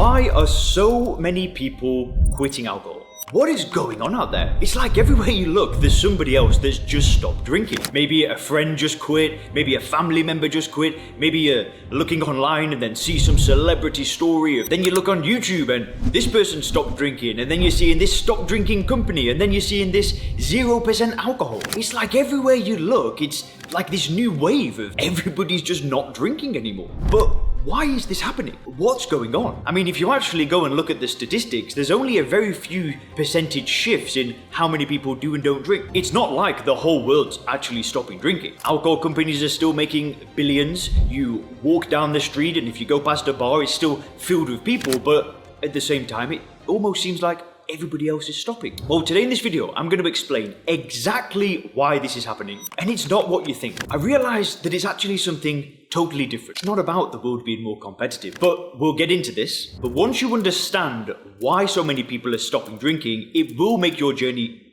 Why are so many people quitting alcohol? What is going on out there? It's like everywhere you look, there's somebody else that's just stopped drinking. Maybe a friend just quit, maybe a family member just quit, maybe you're looking online and then see some celebrity story, then you look on YouTube and this person stopped drinking, and then you're seeing this stop drinking company, and then you're seeing this 0% alcohol. It's like everywhere you look, it's like this new wave of everybody's just not drinking anymore. But why is this happening? What's going on? I mean, if you actually go and look at the statistics, there's only a very few percentage shifts in how many people do and don't drink. It's not like the whole world's actually stopping drinking. Alcohol companies are still making billions. You walk down the street and if you go past a bar, it's still filled with people, but at the same time, it almost seems like everybody else is stopping. Well, today in this video, I'm going to explain exactly why this is happening. And it's not what you think. I realized that it's actually something totally different. It's not about the world being more competitive, but we'll get into this. But once you understand why so many people are stopping drinking, it will make your journey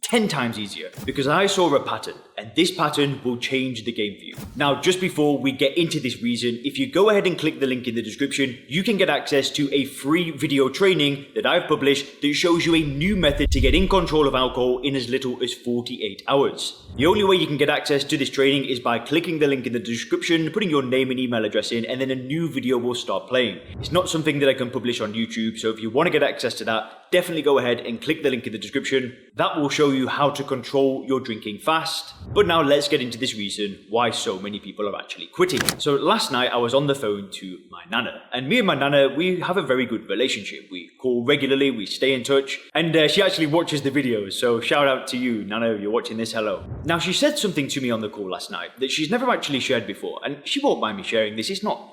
10 times easier, because I saw a pattern, and this pattern will change the game for you. Now, just before we get into this reason, if you go ahead and click the link in the description, you can get access to a free video training that I've published that shows you a new method to get in control of alcohol in as little as 48 hours. The only way you can get access to this training is by clicking the link in the description, putting your name and email address in, and then a new video will start playing. It's not something that I can publish on YouTube, so if you want to get access to that, definitely go ahead and click the link in the description. That will show you how to control your drinking fast. But now let's get into this reason why so many people are actually quitting. So last night I was on the phone to my nana, and me and my nana, we have a very good relationship. We call regularly, we stay in touch, and she actually watches the videos, so shout out to you, Nana, if you're watching this, hello. Now, she said something to me on the call last night that she's never actually shared before, and she won't mind me sharing this. It's not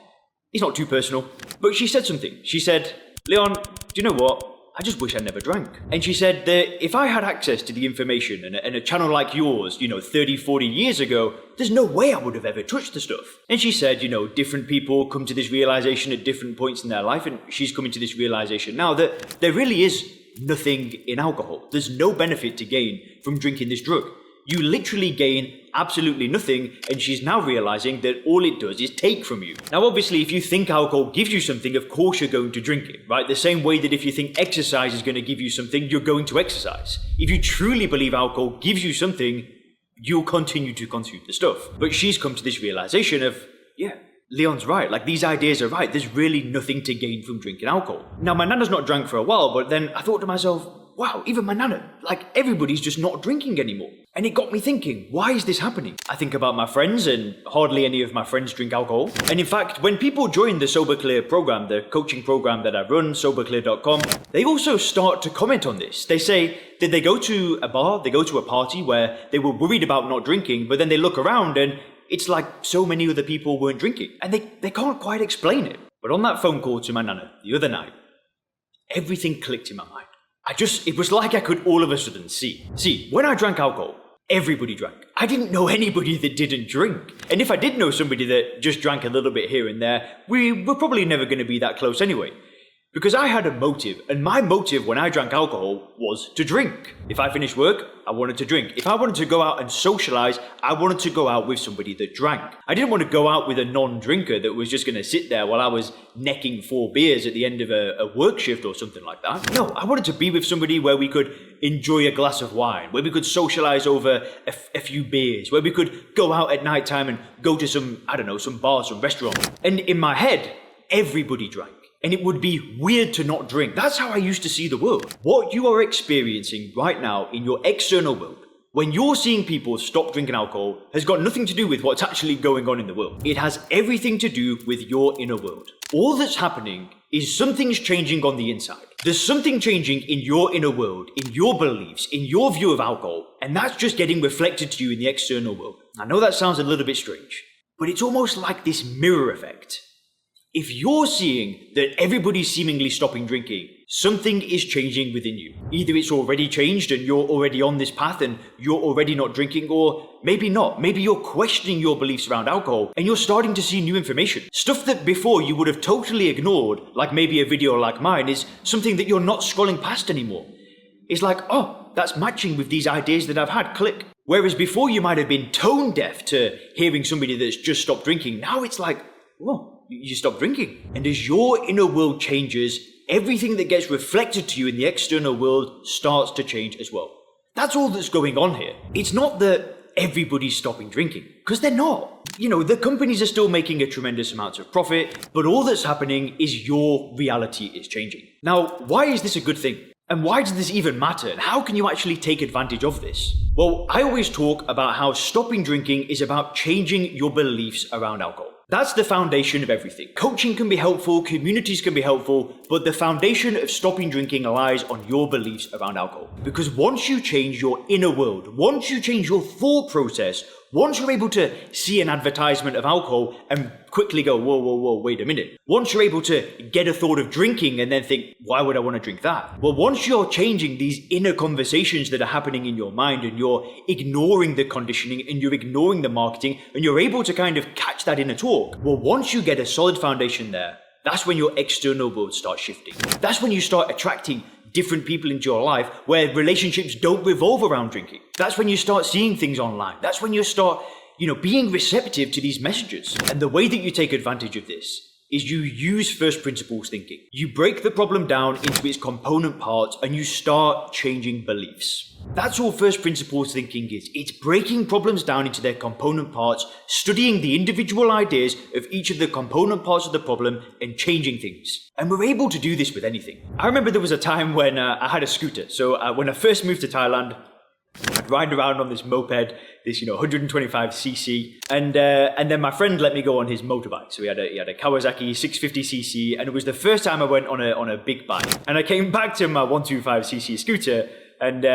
too personal, but she said something. She said, "Leon, do you know what? I just wish I never drank." And she said that if I had access to the information and a channel like yours, 30, 40 years ago, there's no way I would have ever touched the stuff. And she said, different people come to this realization at different points in their life, and she's coming to this realization now that there really is nothing in alcohol. There's no benefit to gain from drinking this drug. You literally gain absolutely nothing, and she's now realizing that all it does is take from you. Now, obviously, if you think alcohol gives you something, of course you're going to drink it, right? The same way that if you think exercise is going to give you something, you're going to exercise. If you truly believe alcohol gives you something, you'll continue to consume the stuff. But she's come to this realization of, yeah, Leon's right. Like, these ideas are right. There's really nothing to gain from drinking alcohol. Now, my nana's not drank for a while, but then I thought to myself, wow, even my nana, like everybody's just not drinking anymore. And it got me thinking, why is this happening? I think about my friends, and hardly any of my friends drink alcohol. And in fact, when people join the Sober Clear program, the coaching program that I run, soberclear.com, they also start to comment on this. They say that they go to a bar, they go to a party where they were worried about not drinking, but then they look around and it's like so many other people weren't drinking. And they can't quite explain it. But on that phone call to my nana the other night, everything clicked in my mind. It was like I could all of a sudden see. See, when I drank alcohol, everybody drank. I didn't know anybody that didn't drink. And if I did know somebody that just drank a little bit here and there, we were probably never going to be that close anyway. Because I had a motive, and my motive when I drank alcohol was to drink. If I finished work, I wanted to drink. If I wanted to go out and socialize, I wanted to go out with somebody that drank. I didn't want to go out with a non-drinker that was just going to sit there while I was necking 4 beers at the end of a work shift or something like that. No, I wanted to be with somebody where we could enjoy a glass of wine, where we could socialize over a few beers, where we could go out at night time and go to some bars, some restaurants. And in my head, everybody drank. And it would be weird to not drink. That's how I used to see the world. What you are experiencing right now in your external world, when you're seeing people stop drinking alcohol, has got nothing to do with what's actually going on in the world. It has everything to do with your inner world. All that's happening is something's changing on the inside. There's something changing in your inner world, in your beliefs, in your view of alcohol, and that's just getting reflected to you in the external world. I know that sounds a little bit strange, but it's almost like this mirror effect. If you're seeing that everybody's seemingly stopping drinking, something is changing within you. Either it's already changed and you're already on this path and you're already not drinking, or maybe not. Maybe you're questioning your beliefs around alcohol and you're starting to see new information. Stuff that before you would have totally ignored, like maybe a video like mine, is something that you're not scrolling past anymore. It's like, oh, that's matching with these ideas that I've had, click. Whereas before you might have been tone deaf to hearing somebody that's just stopped drinking, now it's like, whoa. you stop drinking. And as your inner world changes, everything that gets reflected to you in the external world starts to change as well. That's all that's going on here. It's not that everybody's stopping drinking, because they're not. The companies are still making a tremendous amount of profit, but all that's happening is your reality is changing. Now, why is this a good thing? And why does this even matter? And how can you actually take advantage of this? Well, I always talk about how stopping drinking is about changing your beliefs around alcohol. That's the foundation of everything. Coaching can be helpful, communities can be helpful, but the foundation of stopping drinking lies on your beliefs around alcohol. Because once you change your inner world, once you change your thought process, once you're able to see an advertisement of alcohol and quickly go, whoa, wait a minute. Once you're able to get a thought of drinking and then think, why would I want to drink that? Well, once you're changing these inner conversations that are happening in your mind and you're ignoring the conditioning and you're ignoring the marketing and you're able to kind of catch that inner talk. Well, once you get a solid foundation there, that's when your external world starts shifting. That's when you start attracting different people into your life where relationships don't revolve around drinking. That's when you start seeing things online. That's when you start, being receptive to these messages. And the way that you take advantage of this is you use first principles thinking. You break the problem down into its component parts and you start changing beliefs. That's all first principles thinking is. It's breaking problems down into their component parts, studying the individual ideas of each of the component parts of the problem and changing things. And we're able to do this with anything. I remember there was a time when I had a scooter. So when I first moved to Thailand, I'd ride around on this moped, this 125cc, and then my friend let me go on his motorbike. So he had a Kawasaki 650cc, and it was the first time I went on a big bike. And I came back to my 125cc scooter, and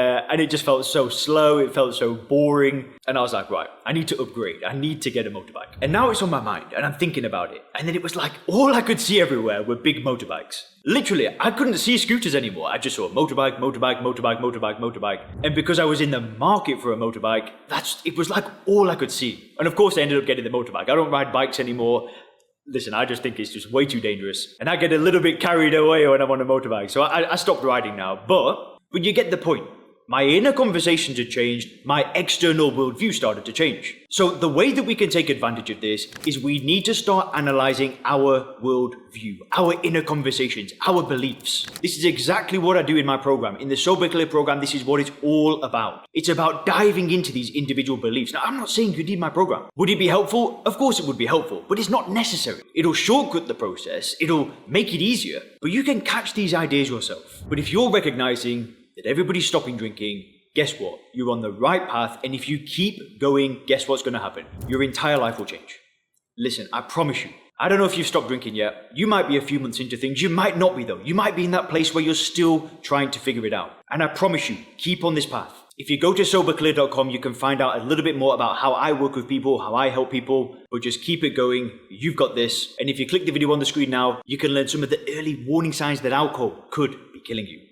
it just felt so slow. It felt so boring, and I was like, right, I need to upgrade. I need to get a motorbike. And now it's on my mind, and I'm thinking about it. And then it was like all I could see everywhere were big motorbikes. Literally, I couldn't see scooters anymore. I just saw motorbike. And because I was in the market for a motorbike, it was like all I could see. And of course, I ended up getting the motorbike. I don't ride bikes anymore. Listen, I just think it's just way too dangerous. And I get a little bit carried away when I'm on a motorbike. So I stopped riding now. But you get the point. My inner conversations had changed, my external worldview started to change. So the way that we can take advantage of this is we need to start analyzing our worldview, our inner conversations, our beliefs. This is exactly what I do in my program. In the Sober Clear program, this is what it's all about. It's about diving into these individual beliefs. Now, I'm not saying you need my program. Would it be helpful? Of course it would be helpful, but it's not necessary. It'll shortcut the process, it'll make it easier, but you can catch these ideas yourself. But if you're recognizing that everybody's stopping drinking, guess what? You're on the right path, and if you keep going, guess what's going to happen? Your entire life will change. Listen, I promise you. I don't know if you've stopped drinking yet. You might be a few months into things. You might not be though. You might be in that place where you're still trying to figure it out. And I promise you, keep on this path. If you go to soberclear.com, you can find out a little bit more about how I work with people, how I help people, but just keep it going. You've got this. And if you click the video on the screen now, you can learn some of the early warning signs that alcohol could be killing you.